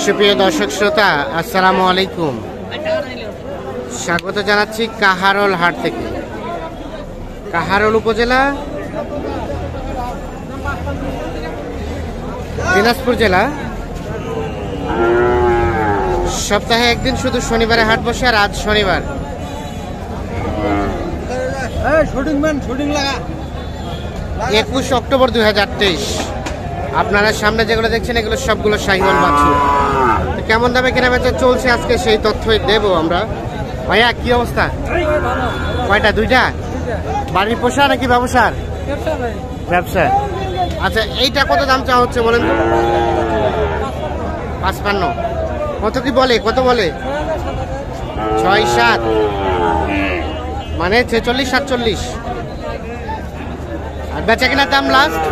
সুপ্রিয় দর্শক শ্রোতা, আসসালামু আলাইকুম। স্বাগত জানাচ্ছি কাহারোল হাট থেকে। কাহারোল উপজেলা, দিনাজপুর জেলা। সপ্তাহে একদিন শুধু শনিবারে হাট বসে, আর আজ শনিবার। 21 অক্টোবর 2023। আপনারা সামনে যেগুলো দেখছেন এগুলো সবগুলো শাহিওয়াল বাছুর। কেমন দামে কেনাবেচা চলছে আজকে সেই তথ্যই দেবো আমরা। ভাইয়া কি অবস্থা? কয়টা? দুইটা? বাড়ির পোষা নাকি ব্যবসার? ব্যবসা। আচ্ছা, এইটা কত দাম চাওয়া হচ্ছে বলেন তো? 55। কত কি বলে? কত বলে? 6-7, মানে 46-47। আর বেচা কেনার দাম লাস্ট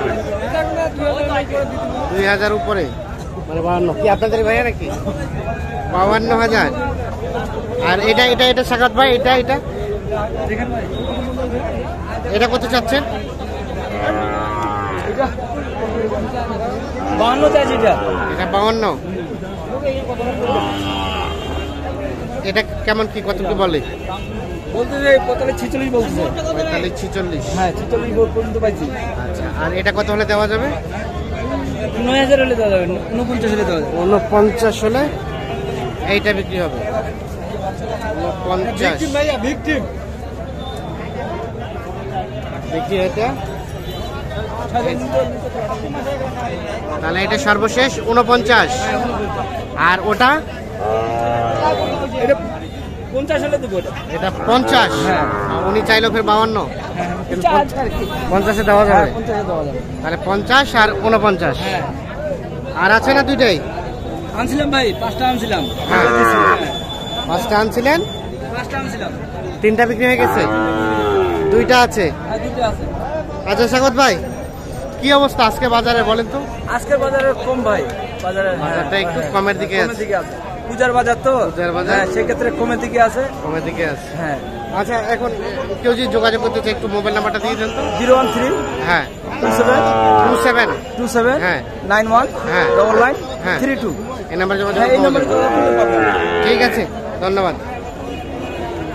2000 উপরে, মানে 52। কি আপনাদের ভাইয়া নাকি? 52,000। আর এটা এটা এটা সাকাত ভাই, এটা এটা এটা কত চাচ্ছেন? 52 চাইছি। এটা 52। এটা কেমন কি, কত কি বলে? বলতে 46 বলছে। 46। হ্যাঁ, 46 পর্যন্ত পাইছি। আচ্ছা, আর এটা কত হলে দেওয়া যাবে? 9000 হলে দেওয়া যাবে, 49 হলে দেওয়া যাবে। 49 হলে এইটা বিক্রি হবে। 49 বিক্রি এটা। তাহলে এটা সর্বশেষ 49। আর ওটা এটা 50 হলে দেবো। এটা 50। উনি চাইলো ফের 52। 50-এ দেওয়া যাবে। 50 দেওয়া যাবে। তাহলে 50 আর 49। আর আছে না দুইটাই? আনছিলাম ভাই, 5টা আনছিলাম। হ্যাঁ, 5টা আনছিলেন, 5টা আনছিলাম। 3টা বিক্রি হয়ে গেছে, 2টা আছে। হ্যাঁ, 2টা আছে। আচ্ছা স্বাগত ভাই, কি অবস্থা আজকে বাজারে বলেন তো? আজকের বাজারে কম ভাই, বাজারটা একটু কমের দিকে আছে। পূজার বাজার তো, পূজার বাজার, সেক্ষেত্রে কমের দিকে আছে। কমের দিকে আছে। হ্যাঁ। আচ্ছা, এখন কেউ যদি যোগাযোগ করতে চায় একটু মোবাইল নাম্বারটা দিয়ে দেন তো। 013 হ্যাঁ 27 27 হ্যাঁ 91 হ্যাঁ 99 হ্যাঁ 32। এই নাম্বার যোগাযোগ এই নম্বরে করতে পারবেন। ঠিক আছে, ধন্যবাদ।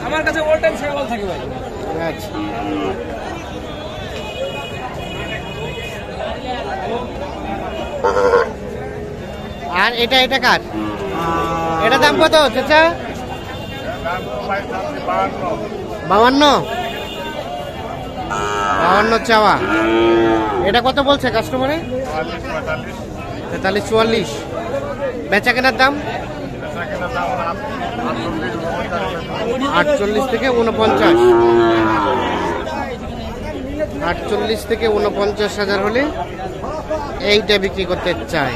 আমার কাছে অল টাইম সেবা থাকে ভাই। আচ্ছা, আর এটা এটা কার? এটা দাম কত চাচা? 52 চাওয়া। এটা কত বলছে কাস্টমারে? 43-44। বেচা কেনার দাম 48 থেকে 49। 48 থেকে 49,000 হলে এইটা বিক্রি করতে চাই।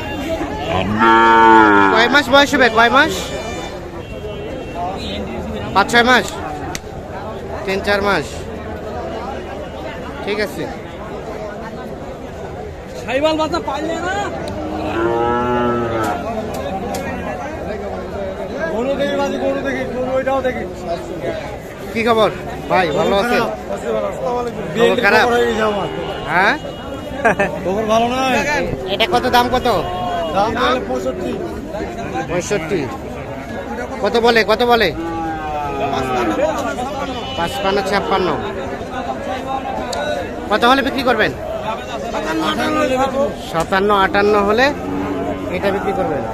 কয় মাস বয়স হবে? কয় মাস? 5-6 মাস, 3-4 মাস। ঠিক আছে। সাইবাল বাচ্চা পাইলে না। কি খবর ভাই, ভালো আছেন? খবর খারাপ? হ্যাঁ, খবর ভালো না। এটা কত দাম? কত? 65। কত বলে? কত বলে? 55-56। কত হলে বিক্রি করবেন? 57-58 হলে এটা বিক্রি করবেন।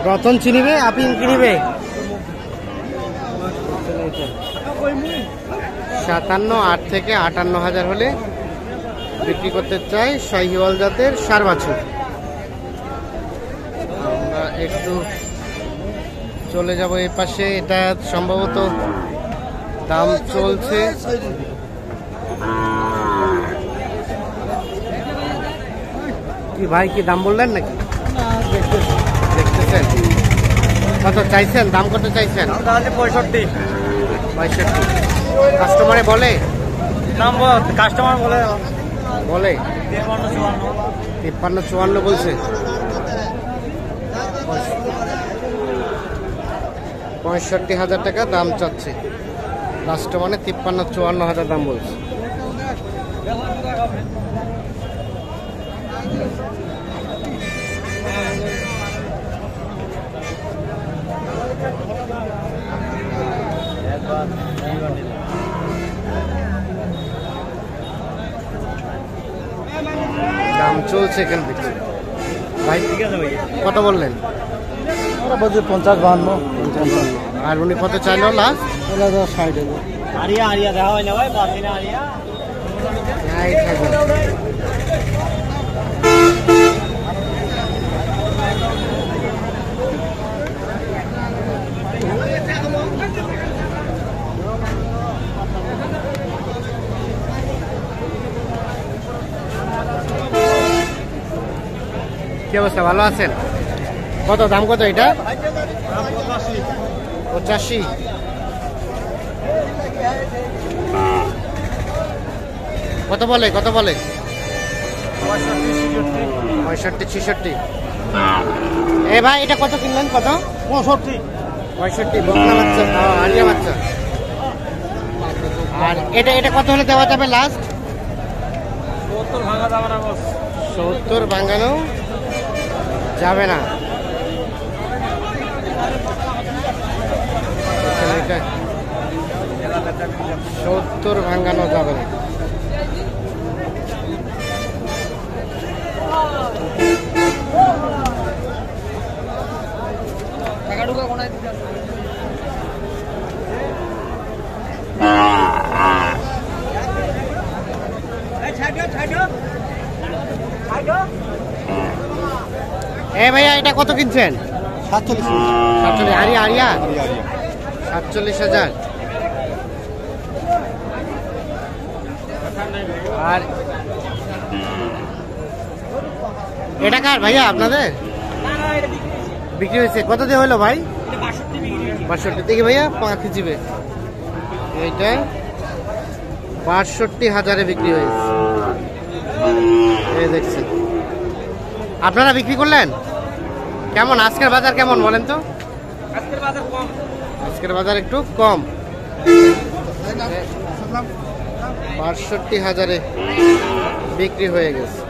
রতন চিনিবে, আপনি কিনিবে। 57-8 থেকে 58,000 হলে বিক্রি করতে চাই শাহিওয়াল জাতের ষাঁড় বাছুর। আমরা একটু চলে যাব এই পাশে। এটা সম্ভবত দাম চলছে কি ভাই? কি দাম বললেন নাকি? দেখতেছেন কত চাইছেন? দাম কত চাইছেন? 65। কাস্টমারে বলে? কাস্টমার বলে বলে 53-54 বলছে। 65,000 টাকা দাম চাচ্ছে। লাস্ট মানে 53-54 হাজার দাম বলছে। দাম চলছে এখানে দেখছি ভাই। ঠিক আছে ভাই, কত বললেন? ওরা বলছে 50-52। আর উনি কত চাইলো লাস্ট? 60 আরিয়া আরিয়া দেওয়া হয় না ভাই, পাচ্ছি না আরিয়া। কি অবস্থা, ভালো আছেন? কত দাম, কত এটা? 85। কত বলে, কত বলে? 65-66। এ ভাই এটা কত কিনলেন, কত? 65 বকনা বাচ্চা, আরিয়া বাচ্চা। আর এটা এটা কত হলে দেওয়া যাবে লাস্ট? 70 ভাঙা যাবে না বস। 70 ভাঙানো যাবে না। 70 ভাঙানো যাবে না। টাকা ঢুকা কোনায় দিতে হবে। এ ভাইয়া এটা কত কিনছেন? 47। Area area 47,000। আর এটা কার ভাইয়া, আপনাদের? বিক্রি হয়েছে। কত দিয়ে হলো ভাই? 62 দেখি ভাইয়া, পাখি জিবে এইটা 62,000-এ বিক্রি হয়েছে। এই দেখছেন, আপনারা বিক্রি করলেন? কেমন আজকের বাজার, কেমন বলেন তো? আজকের বাজার কম। আজকের বাজার একটু কম। 62,000-এ বিক্রি হয়ে গেছে।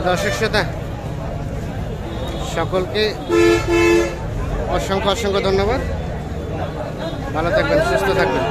দর্শক শ্রোতা সকলকে অসংখ্য অসংখ্য ধন্যবাদ। ভালো থাকবেন, সুস্থ থাকবেন।